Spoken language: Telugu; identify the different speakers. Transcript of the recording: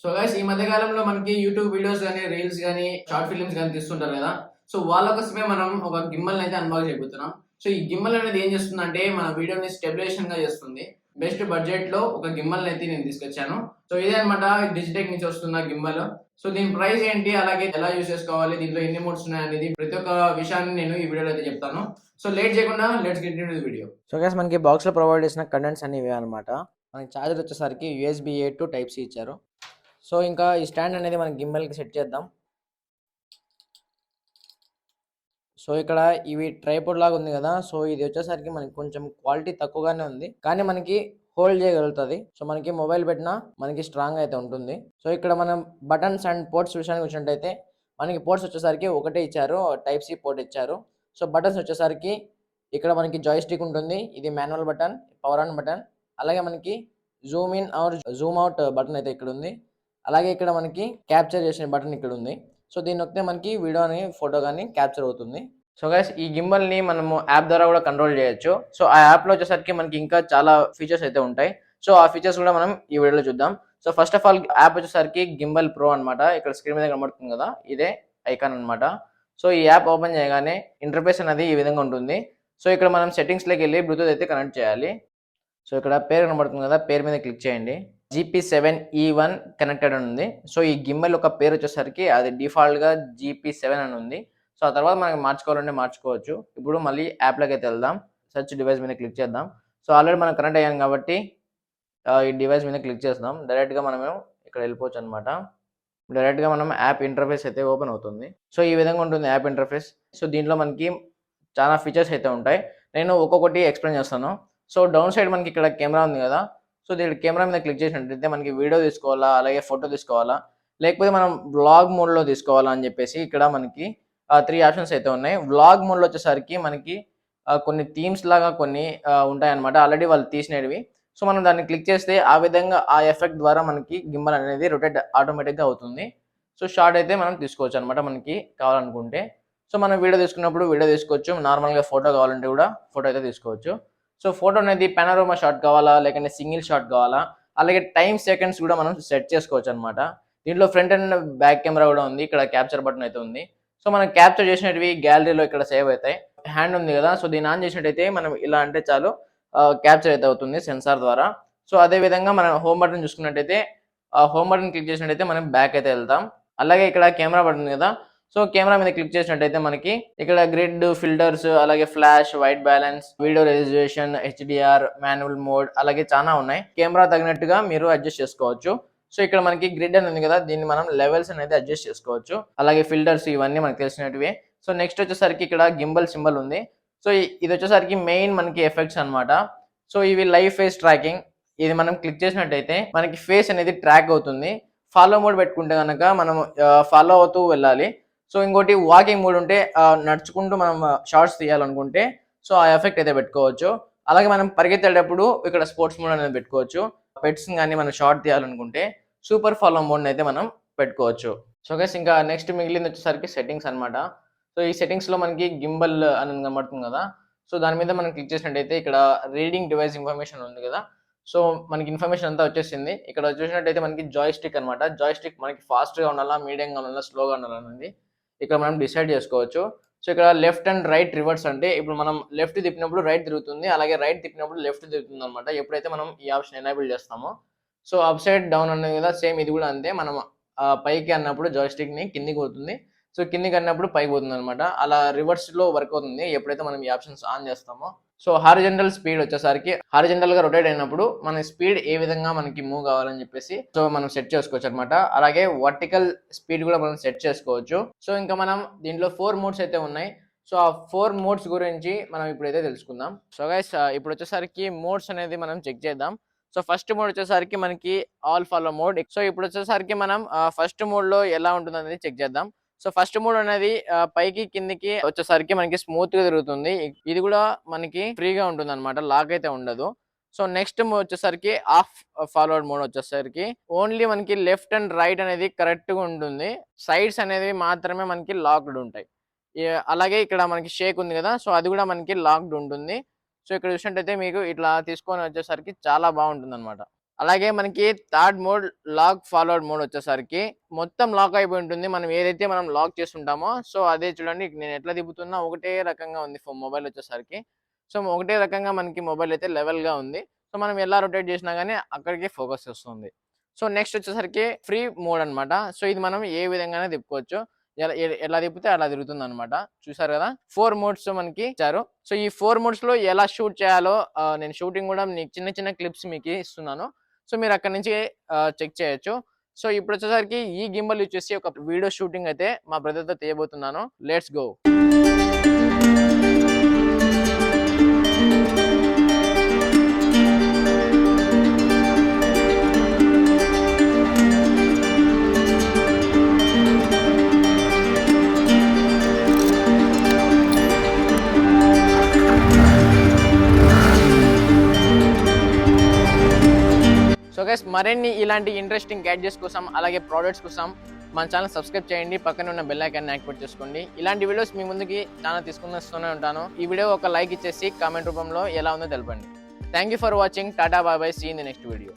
Speaker 1: సో గైస్ ఈ మధ్య కాలంలో మనకి యూట్యూబ్ వీడియోస్ గానీ, రీల్స్ గానీ, షార్ట్ ఫిల్మ్స్ గానీ తీస్తుంటారు కదా! సో వాళ్ళ కోసమే మనం ఒక గిమ్మల్‌ని అయితే అన్బాక్స్ చేయబోతున్నాం. సో ఈ గిమ్మల్ అనేది ఏం చేస్తుందంటే మన వీడియోని స్టెబిలైజేషన్‌గా చేస్తుంది. బెస్ట్ బడ్జెట్‌లో ఒక గిమ్మల్‌ని అయితే నేను తీసుకొచ్చాను. సో ఇదే అన్నమాట డిజిటెక్ నుంచి వస్తున్న గిమ్మల్. సో దీని ప్రైస్ ఏంటి? అలాగే ఎలా యూజ్ చేసుకోవాలి? దీంట్లో ఎన్ని మోడ్స్ ఉన్నాయనేది ప్రతి ఒక్క విషయాన్ని నేను ఈ వీడియోలో అయితే చెప్తాను. సో లేట్ చేయకుండా let's get into the video.
Speaker 2: So guys మనకి బాక్స్లో ప్రొవైడ్ చేసిన కంటెంట్స్ అన్ని ఇవే అనమాట. మనకి ఛార్జర్ వచ్చేసరికి USB A to type C ఇచ్చారు. సో ఇంకా ఈ స్టాండ్ అనేది మనం గిమ్మల్కి సెట్ చేద్దాం. సో ఇక్కడ ఇవి ట్రైపోడ్ లాగా ఉంది కదా, సో ఇది వచ్చేసరికి మనకి కొంచెం క్వాలిటీ తక్కువగానే ఉంది, కానీ మనకి హోల్డ్ చేయగలుగుతుంది. సో మనకి మొబైల్ పెట్టినా మనకి స్ట్రాంగ్ అయితే ఉంటుంది. సో ఇక్కడ మనం బటన్స్ అండ్ పోర్ట్స్ విషయానికి వచ్చినట్టయితే మనకి పోర్ట్స్ వచ్చేసరికి ఒకటే ఇచ్చారు, టైప్ సి పోర్ట్ ఇచ్చారు. సో బటన్స్ వచ్చేసరికి ఇక్కడ మనకి జాయ్ స్టిక్ ఉంటుంది, ఇది manual button, power on button, అలాగే మనకి zoom in or zoom out button అయితే ఇక్కడ ఉంది. అలాగే ఇక్కడ మనకి క్యాప్చర్ చేసిన బటన్ ఇక్కడ ఉంది. సో దీన్ని నొక్కితే మనకి వీడియో అని ఫోటో కానీ క్యాప్చర్ అవుతుంది. సో గైస్ ఈ గింబల్ని మనము యాప్ ద్వారా కూడా కంట్రోల్ చేయొచ్చు. సో ఆ యాప్లో వచ్చేసరికి మనకి ఇంకా చాలా ఫీచర్స్ అయితే ఉంటాయి. సో ఆ ఫీచర్స్ కూడా మనం ఈ వీడియోలో చూద్దాం. So first of all app వచ్చేసరికి గింబల్ ప్రో అనమాట. ఇక్కడ స్క్రీన్ మీద కనబడుతుంది కదా, ఇదే ఐకాన్ అనమాట. సో ఈ యాప్ ఓపెన్ చేయగానే ఇంటర్ఫేస్ అనేది ఈ విధంగా ఉంటుంది. సో ఇక్కడ మనం సెట్టింగ్స్లోకి వెళ్ళి బ్లూటూత్ అయితే కనెక్ట్ చేయాలి. సో ఇక్కడ పేరు కనబడుతుంది కదా, పేరు మీద క్లిక్ చేయండి. GP7E1 కనెక్టెడ్ అని ఉంది. సో ఈ గిమ్మల్ ఒక పేరు వచ్చేసరికి అది డిఫాల్ట్గా GP7 అని ఉంది. సో ఆ తర్వాత మనకి మార్చుకోవాలంటే మార్చుకోవచ్చు. ఇప్పుడు మళ్ళీ యాప్లోకి అయితే వెళ్దాం. సెర్చ్ డివైస్ మీద క్లిక్ చేద్దాం. సో ఆల్రెడీ మనం కనెక్ట్ అయ్యాం కాబట్టి ఈ డివైస్ మీద క్లిక్ చేద్దాం. డైరెక్ట్గా మనము ఇక్కడ వెళ్ళిపోవచ్చు అనమాట. డైరెక్ట్గా మనం యాప్ ఇంటర్ఫేస్ అయితే ఓపెన్ అవుతుంది. సో ఈ విధంగా ఉంటుంది యాప్ ఇంటర్ఫేస్. సో దీంట్లో మనకి చాలా ఫీచర్స్ అయితే ఉంటాయి. నేను ఒక్కొక్కటి ఎక్స్ప్లెయిన్ చేస్తాను. సో డౌన్ సైడ్ మనకి ఇక్కడ కెమెరా ఉంది కదా, సో దీని కెమెరా మీద క్లిక్ చేసినట్టయితే మనకి వీడియో తీసుకోవాలా, అలాగే ఫోటో తీసుకోవాలా, లేకపోతే మనం వ్లాగ్ మోడ్లో తీసుకోవాలా అని చెప్పేసి ఇక్కడ మనకి 3 ఆప్షన్స్ అయితే ఉన్నాయి. వ్లాగ్ మోడ్లో వచ్చేసరికి మనకి కొన్ని థీమ్స్ లాగా కొన్ని ఉంటాయన్నమాట, ఆల్రెడీ వాళ్ళు తీసినవి. సో మనం దాన్ని క్లిక్ చేస్తే ఆ విధంగా ఆ ఎఫెక్ట్ ద్వారా మనకి గింబల్ అనేది రొటేట్ ఆటోమేటిక్గా అవుతుంది. సో షార్ట్ అయితే మనం తీసుకోవచ్చు అనమాట మనకి కావాలనుకుంటే. సో మనం వీడియో తీసుకున్నప్పుడు వీడియో తీసుకోవచ్చు, నార్మల్గా ఫోటో కావాలంటే కూడా ఫోటో అయితే తీసుకోవచ్చు. సో ఫోటో అనేది పానోరమా షాట్ కావాలా, లేకుంటే సింగిల్ షాట్ కావాలా, అలాగే టైమ్ సెకండ్స్ కూడా మనం సెట్ చేసుకోవచ్చు అనమాట. దీంట్లో ఫ్రంట్ అండ్ బ్యాక్ కెమెరా కూడా ఉంది, ఇక్కడ క్యాప్చర్ బటన్ అయితే ఉంది. సో మనం క్యాప్చర్ చేసినవి గ్యాలరీలో ఇక్కడ సేవ్ అవుతాయి. హ్యాండ్ ఉంది కదా, సో దీన్ని ఆన్ చేసినట్టయితే మనం ఇలా అంటే చాలు క్యాప్చర్ అయితే అవుతుంది సెన్సార్ ద్వారా. సో అదే విధంగా మనం హోమ్ బటన్ చూసుకున్నట్టయితే హోమ్ బటన్ క్లిక్ చేసినట్టయితే మనం బ్యాక్ అయితే వెళ్తాం. అలాగే ఇక్కడ కెమెరా బటన్ కదా, సో కెమెరా మీద క్లిక్ చేసినట్టయితే మనకి ఇక్కడ గ్రిడ్, ఫిల్టర్స్, అలాగే flash, white balance, video resolution, HDR, manual mode, అలాగే చాలా ఉన్నాయి. కెమెరా తగినట్టుగా మీరు అడ్జస్ట్ చేసుకోవచ్చు. సో ఇక్కడ మనకి గ్రిడ్ అని ఉంది కదా, దీన్ని మనం లెవెల్స్ అనేది అడ్జస్ట్ చేసుకోవచ్చు. అలాగే ఫిల్టర్స్ ఇవన్నీ మనకు తెలిసినట్టువే. సో నెక్స్ట్ వచ్చేసరికి ఇక్కడ గింబల్ సింబల్ ఉంది. సో ఇది వచ్చేసరికి మెయిన్ మనకి ఎఫెక్ట్స్ అనమాట. సో ఇవి లైవ్ ఫేస్ ట్రాకింగ్. ఇది మనం క్లిక్ చేసినట్టయితే మనకి ఫేస్ అనేది ట్రాక్ అవుతుంది. ఫాలో మోడ్ పెట్టుకుంటే కనుక మనం ఫాలో అవుతూ వెళ్ళాలి. సో ఇంకోటి వాకింగ్ మోడ్ ఉంటే నడుచుకుంటూ మనం షార్ట్స్ తీయాలనుకుంటే సో ఆ ఎఫెక్ట్ అయితే పెట్టుకోవచ్చు. అలాగే మనం పరిగెత్తేటప్పుడు ఇక్కడ స్పోర్ట్స్ మోడ్ అనేది పెట్టుకోవచ్చు. పెట్స్ కానీ మనం షార్ట్ తీయాలనుకుంటే సూపర్ ఫాలో మోడ్ అయితే మనం పెట్టుకోవచ్చు. సో గైస్ ఇంకా నెక్స్ట్ మిగిలింది వచ్చేసరికి సెట్టింగ్స్ అనమాట. సో ఈ సెట్టింగ్స్లో మనకి గింబల్ అనేది కనబడుతుంది కదా, సో దాని మీద మనం క్లిక్ చేసినట్టయితే ఇక్కడ రీడింగ్ డివైస్ ఇన్ఫర్మేషన్ ఉంది కదా, సో మనకి ఇన్ఫర్మేషన్ అంతా వచ్చేసింది. ఇక్కడ చూసినట్టయితే మనకి జాయ్ స్టిక్ అనమాట. జాయ్ స్టిక్ మనకి ఫాస్ట్గా ఉండాలా, మీడియంగా ఉండాలా, స్లోగా ఉండాలనేది ఇక్కడ మనం డిసైడ్ చేసుకోవచ్చు. సో ఇక్కడ లెఫ్ట్ అండ్ రైట్ రివర్స్ అంటే ఇప్పుడు మనం లెఫ్ట్ తిప్పినప్పుడు రైట్ తిరుగుతుంది, అలాగే రైట్ తిప్పినప్పుడు లెఫ్ట్ తిరుగుతుంది అనమాట, ఎప్పుడైతే మనం ఈ ఆప్షన్ ఎనేబుల్ చేస్తామో. సో అప్ సైడ్ డౌన్ అనేది కదా సేమ్, ఇది కూడా అంతే. మనం పైకి అన్నప్పుడు జాయ్ స్టిక్ని కిందికి పోతుంది, సో కిందికి అన్నప్పుడు పైకి పోతుంది అనమాట. అలా రివర్స్లో వర్క్ అవుతుంది ఎప్పుడైతే మనం ఈ ఆప్షన్స్ ఆన్ చేస్తామో. సో హారిజెంటల్ స్పీడ్ వచ్చేసరికి హారిజెంటల్ గా రొటేట్ అయినప్పుడు మన స్పీడ్ ఏ విధంగా మనకి మూవ్ కావాలని చెప్పేసి సో మనం సెట్ చేసుకోవచ్చు అనమాట. అలాగే వర్టికల్ స్పీడ్ కూడా మనం సెట్ చేసుకోవచ్చు. సో ఇంకా మనం దీంట్లో 4 మోడ్స్ అయితే ఉన్నాయి. సో ఆ 4 మోడ్స్ గురించి మనం ఇప్పుడైతే తెలుసుకుందాం. సో గైస్ ఇప్పుడు వచ్చేసరికి మోడ్స్ అనేది మనం చెక్ చేద్దాం. సో ఫస్ట్ మోడ్ వచ్చేసరికి మనకి ఆల్ ఫాలో మోడ్. సో ఇప్పుడు వచ్చేసరికి మనం ఫస్ట్ మోడ్ లో ఎలా ఉంటుంది అనేది చెక్ చేద్దాం. సో ఫస్ట్ మోడ్ అనేది పైకి కిందికి వచ్చేసరికి మనకి స్మూత్ గా తిరుగుతుంది. ఇది కూడా మనకి ఫ్రీగా ఉంటుంది అనమాట, లాక్ అయితే ఉండదు. సో నెక్స్ట్ మోడ్ వచ్చేసరికి ఆఫ్ ఫార్వర్డ్ మోడ్ వచ్చేసరికి ఓన్లీ మనకి లెఫ్ట్ అండ్ రైట్ అనేది కరెక్ట్ గా ఉంటుంది, సైడ్స్ అనేది మాత్రమే మనకి లాక్డ్ ఉంటాయి. అలాగే ఇక్కడ మనకి షేక్ ఉంది కదా, సో అది కూడా మనకి లాక్డ్ ఉంటుంది. సో ఇక్కడ చూసినట్టయితే మీకు ఇట్లా తీసుకొని వచ్చేసరికి చాలా బాగుంటుంది అనమాట. అలాగే మనకి third mode lock forward mode వచ్చేసరికి మొత్తం లాక్ అయిపోయి ఉంటుంది. మనం ఏదైతే మనం లాక్ చేస్తుంటామో సో అదే చూడండి నేను ఎట్లా తిప్పుతున్నా ఒకటే రకంగా ఉంది మొబైల్ వచ్చేసరికి. సో ఒకటే రకంగా మనకి మొబైల్ అయితే లెవెల్‌గా ఉంది. సో మనం ఎలా రొటేట్ చేసినా గానీ అక్కడికే ఫోకస్ వస్తుంది. సో నెక్స్ట్ వచ్చేసరికి ఫ్రీ మోడ్ అన్నమాట. సో ఇది మనం ఏ విధంగానే తిప్పుకోవచ్చు. ఎలా తిప్పితే అలా తిరుగుతుందన్నమాట. చూసారు కదా! 4 మోడ్స్ మనకి ఇచ్చారు. సో ఈ 4 మోడ్స్‌లో ఎలా షూట్ చేయాలో నేను షూటింగ్ కూడా మీకు చిన్న చిన్న క్లిప్స్ మీకు ఇస్తున్నాను. సో మీరు అక్కడి నుంచి చెక్ చేయొచ్చు. సో ఇప్పుడొచ్చేసరికి ఈ గింబల్ యూజ్ చేసి ఒక వీడియో షూటింగ్ అయితే మా బ్రదర్‌తో తీయబోతున్నాను. Let's go. సో గైస్ మరిన్ని ఇలాంటి ఇంట్రెస్టింగ్ గ్యాడ్జెట్స్ కోసం అలాగే ప్రొడక్ట్స్ కోసం మన ఛానల్ సబ్స్క్రైబ్ చేయండి. పక్కన ఉన్న బెల్ ఐకాన్ యాక్టివేట్ చేసుకోండి. ఇలాంటి వీడియోస్ మీ ముందుకి ఛానల్ తీసుకుని వస్తూనే ఉంటాను. ఈ వీడియో ఒక లైక్ ఇచ్చేసి కామెంట్ రూపంలో ఎలా ఉందో తెలపండి. Thank you for watching. Tata bye bye. See in the next video.